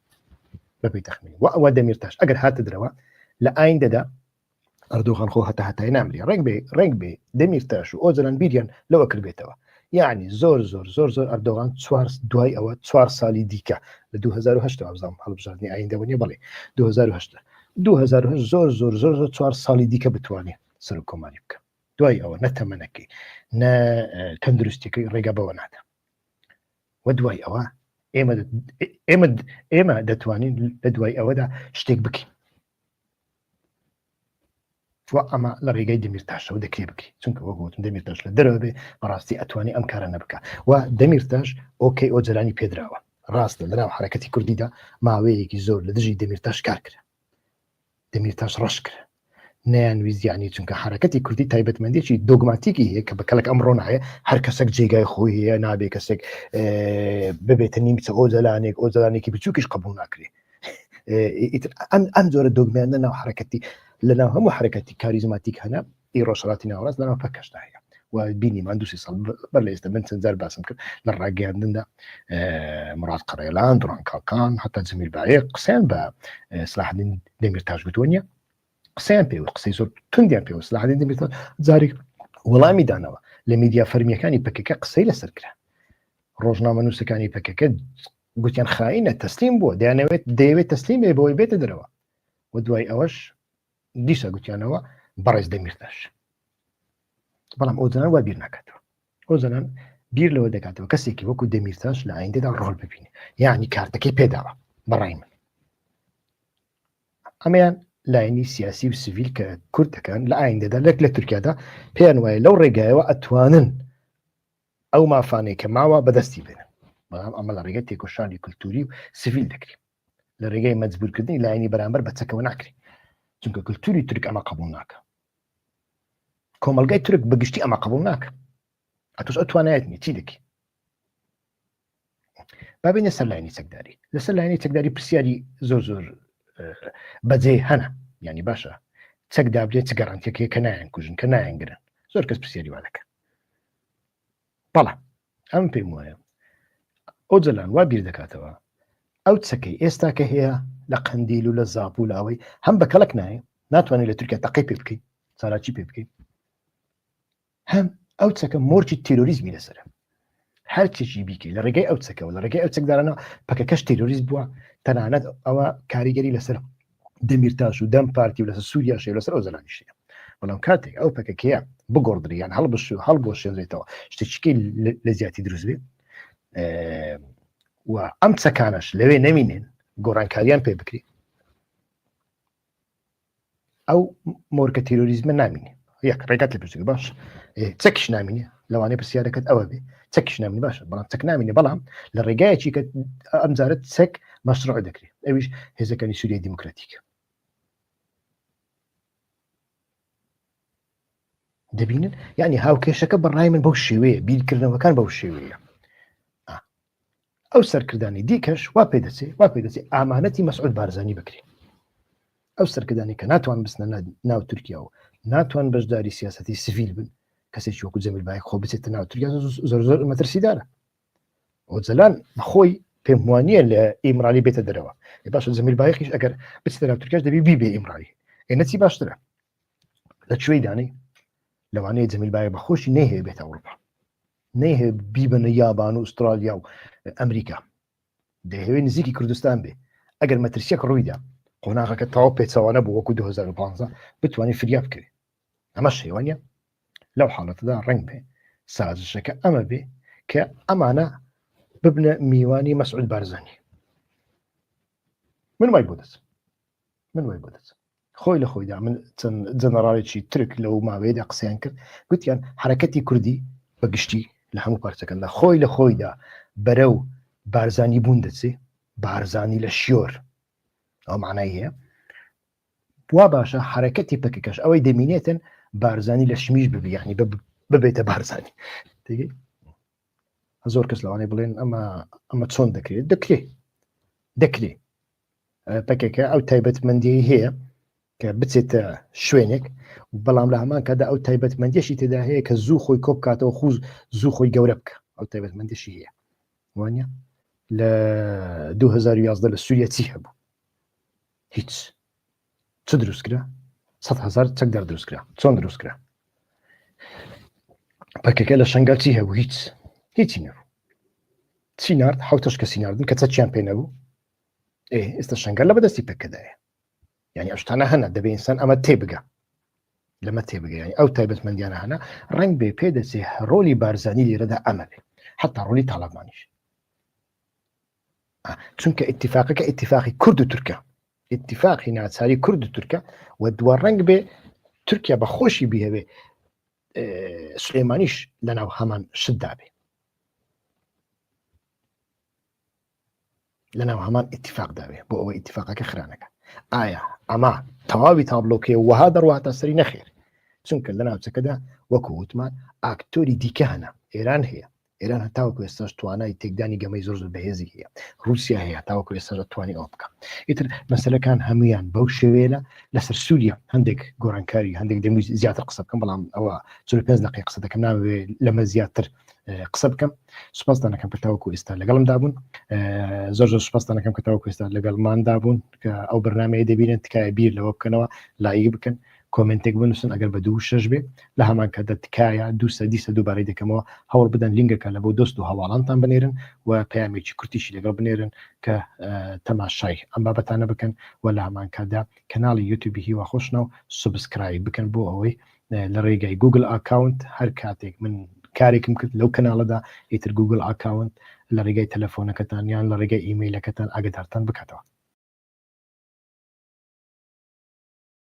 بەپێی تەخمینی و ئەوە دەمیرتاش ئەگەر هاتە دەرەوە لە ئایندەدا ئەردۆغان خۆ هەتای نامری ڕنگ بێ دەمیرتاش و ئۆجلان بیریان لەوە کردبێتەوە یعنی زۆر ئەردۆغان دوای ئەوە 4 ساڵی دیکە لە 2008 ئەوزام هەڵبژاردننی ئایندەوە نیە بڵێ 2008 زۆر 4 ساڵی دیکە بتوانێت سەر و کۆماری بکە دوای ئەوە نەتەمەنەکەی نە تەندروستیەکەی ڕێگا بەوە نادە و دوای ئەوە ئێمە دەتوانین لە دوای ئەوەدا شتێک بکەین ئەمە لە ڕێگەی دەمیرتاشەوە دەکرێ بکەی چونکە وەگوتم دەمیرتاش لە دەرەوە بێ بەڕاستی ئەتوانی ئەم کارە نەبکە و دەمیرتاش ئۆکەی ئۆجلانی پێدراوە ڕاستە لەناو حرەکەتی کوردیدا ماوەیەکی زۆر لە دژی دەمیرتاش کار کرد دەمیرتاش ڕەش کرد نەیانویزیانی چونکە حرەکەتی کوردی تایبەتمەندێکی دۆگماتیکی هەیە کە بەکەلک ئەمڕۆ نایە هەر کەسێک جێگای خۆی هەیە نابێ کەسێک ببێتە نیمچە ئۆجلانێکی بچووکیش قبول ناکرێ ئەم جۆرە دۆگمیانە ناو حرەکەتی لەناو هەموو حرەکەتی کاریزماتیک هەنا ئیڕۆژهڵاتی ناوەڕاست لەناو پەکەشدا هەیە و بینی من 2 ساڵ بەر لە ئێستا من چەند جار باسم کرد لە ڕاگەیاندندا مراد قەڕێلان دوڕان کاکان حتا جەمیل بایق قسەیان بە سلاحدین دەمیرتاش گوتووە نیە قسەیان پێوە قسەی زۆر توندیان پێوە سلاحدین دەمیرتاش جارێک وەڵامی دانەوە لە میدیا فەرمیەکانی پەکەکە قسەی لەسەر کرا ڕۆژنامە نووسەکانی پەکەکە گوتیان خائینە تەسلیم بووە دەیەوێت تەسلیم بێ بۆی بێتە دەرەوە و دوای ئەوەش دیسە گوتیانەوە بەڕێز دەمیرتاش بەڵام ئۆجلان وا بیر ناکاتەوە ئۆجلان بیر لەوە دەکاتەوە کەسێکی وەکو دەمیرتاش لە ئایندەدا ڕۆڵ ببینێ یعنی کارتەکەی پێداوە بەڕای من ئەمەیان لاینی سیاسی و سیڤیل کە کوردەکان لە ئایندەدا لە تورکیادا پێیان وایە لەو ڕێگایەوە ئەتوانن ئەو مافانەی کە ماوە بەدەستی بێنن بەڵام ئەمە لە ڕێگەی تێکۆشانی کولتوری و سیڤیل دەکرێت لە ڕێگەی مەجبورکردنی لاینی بەرامبەر بەچەکەوە ناکرێت چونکە کولتوری تورک ئەمە قبول ناکە کۆمەلگای تورک بەگشتی ئەمە قبول ناکە ئەتوش ئەتوانایەتنی چی دەکەی بابینە سەر لاینی چەکداری لەسەر لاینی چەکداری پرسیاری زۆر بەجێ هەنە ینی باشە چەک دابرێت چ گەڕانتیەکەی کە نایان کوژن کە نایانگرن زۆر کەس پرسیاری وا دەکەن بەڵام ئەم پێم وایە ئۆجلان وا بیر دەکاتەوە ئەو چەکەی ئێستا کە هەیە لە قەندیل و لە زاپ و لاوەی هەم بە کەلک نایە ناتوانێت لە تورکیا تەقی پێ بکەیت چالاکی پێ بکەیت هەم ئەو چەکە مۆرجی تیرۆریزمی لەسرە هەر چێکی بیکەی لە ڕێگەی ئەو چەکەوە لە ڕێگەی ئەو چەکدارانەوە پەکەکەش تیرۆریست بووە تەنانەت ئەوە کاریگەری لەسەر دەمیرتاش و دەم پارتی و لەسەر سووریا شێ لەسەر ئۆجلانیشەیە بەڵام کاتێک ئەو پەکەکەیە بگۆڕدریان هەڵبۆشێنرێتەوە شتێکیکەی لە زیاتی دروست بێت و ئەم چەکانش لەوێ نەمینێن گۆڕانکاریان پێ بکرێت ئەو مۆرکە تیرۆریزمە نامینێ یەک ڕێگات لە پرسیاری باش چەکیش نامینێ لەوانەیە پرسیارەکەت ئەوە بێ چەکیش نامینێ باشە بەڵام چەک نامینێ بەڵام لە ڕێگایەکی کە ئەمجارەت چەک مەشروع دەکرێت ئەویش هێزەکانی سووریای دیموکراتیکە دەبینن یعنی هاوکێشەکە بەڕای من بەو شێوەیە بیرکردنەوەکان بەو شێوەیە ئەو سەرکردانی دیکەش وا پێدەچێت ئامانەتی مەسعود بارزانی بکرێت ئەو سەرکردانی کە ناتوان بستنە ناو تورکیا و ناتوان بەشداری سیاسەتی سیڤیل بن کەسێکی وەکو جەمیل بایق خۆ بچێتە ناو تورکیا زۆر مەترسیدارە ئۆجلان بەخۆی پێم وانییە لە ئیمرالی بێتە دەرەوە باشە جەمیل بایقیش ئەگەر بچێتە ناو تورکیاش دەبی بیبێ ئیمرالی ئێنەچی باشترە لە کوێی دانەی لەوانەیە جەمیل بایق بەخۆشی نەیهەیە بێتە ئەوروپا نەیهەیە بیبنە یابان و ئوسترالیا و ئەمریکا دەیەوێت نزیکی کوردستان بێ ئەگەر مەترسیەک ڕوویدا قۆناغەکە تەواو پێچەوانە بوو وەکو 2015 بتوانانی فریا بکرێت ئەمە شێوانە لەو حاڵەتەدا ڕنگ بێ سازشەکە ئەمە بێ کە ئەمانە ببنە میوانی مەسعود بارزانی من وای بۆ دەچم خۆی لە خۆیدا من چەند جەنەڕاڵێکی ترک لەو ماوەیەدا قسەیان کرد گوتیان حرەکەتی کوردی بەگشتی لە هەموو پارچەکەندا خۆی لە خۆیدا بەرەو بارزانی بوون دەچێ بارزانی لە شیۆر ئەو معنای هەیە وا باشە حرەکەتی پەکەکەش ئەوەی دەمینێتن بارزانی لە شمیش ببی یعنی ببێتە بارزانی زۆر کەس لەوانەیە بڵێن ئەمە چۆن دەکرێت پەکەکە ئەو تایبەتمەندی هەیە کە بچێت شوێنێک بەڵام لە هەمان کادا ئەو تایبەتمەندیەشی تێدا هەیە کە زوو خۆی کۆ بکاتەوە خوز زوو خۆی گەورە بکە ئەو تایبەتمەندیشی هەیە وانە لە 2011 لە سووریا چی هەبوو هیچ چ دروستکرا 100,000 چەکدار دروستکرا چۆن دروستکرا پەکەکە لە شەنگال چی هەبوو هیچی نەبوو چی نارد حوتەش کەسی ناردن کە چەچیان پێ نەبوو ئێستا شەنگال لە بەدەستی پێکەدایە یعنی ئەو شتانە هەنا دەبێ ئینسان ئەمە تێبگە لەمە تێبگە یعنی ئەو تایبەتمەندیانە هەنا ڕەنگ بێ پێ دەچێ ڕۆلی بارزانی لێرەدا ئەمە بێ حتا ڕۆلی تاڵەبانیش چونکە ئیتیفاقەکە ئیتیفاقی کورد و تورکە اتفاقی ناچاری کورد و تورکە و دووە ڕەنگ بێ تورکیا بە خۆشی بیهەوێ سلێمانیش لەناو هەمان شتدا بێ لەناو هەمان ئیتیفاقدا بێ بۆ ئەوەی ئیتیفاقەکە خرانەکە ئایا ئەمە تەواوی تابلۆکێ وەها دەڕواتە سەری نەخێر چونکە لە ناوچەکەدا وەکو وتمان ئاکتۆری دیکە هەنا ئێران هەیە ئێران هەتاوەکو ئێستاش توانای تێکدانی گەمەی زۆر بەهێزی هەیە رووسیا هەیە تاوەکو ئێستاش توانی ئەو بکە ئیتر مەسەلەکان هەمویان بەو شێوەیە لەسەر سووریا هەندێک گۆڕانکاری هەندێک دەمووی زیاتر قسە بکەم بەڵام ئەوە 45 دقیقە قسە دەکەم ناوێ لەمە زیاتر قسە بکەم سوپاسدانەکەم کە تاوەکو ئێستا لەگەڵمدا بوون زۆر سوپاسدانەکەم کە تاوەکو ئێستا لەگەڵماندا بوون کە ئەو بەرنامەیە دەبینن تکایە بیر لەوە بکەنەوە لایک بکەن کۆمنتێک بنووسن ئەگەر بە 2.6 بێ لە هەمان کاتدا تکایە 2 دووبارەی دەکەمەوە هەوڵ بدەن لینگەکە لە بۆ دۆست و هەواڵانتان بنێرن و پەیامێکی کورتیشی لەگەڵ بنێرن کە تەماشای ئەم بابەتانە بکەن و لە هەمان کاتدا کەناڵی یوتیوبی هیوا خۆشنە و سوبسکرایب بکەن بۆ ئەوەی لە ڕێگای گوگل ئاکاونت هەر کاتێک من کارێکم کرد لەو کەناڵەدا ئیتر گوگل ئاکاونت لە ڕێگای تەلەفۆنەکەتان یان لە ڕێگای ئیمەیلەکەتان ئاگدارتان بکاتەوە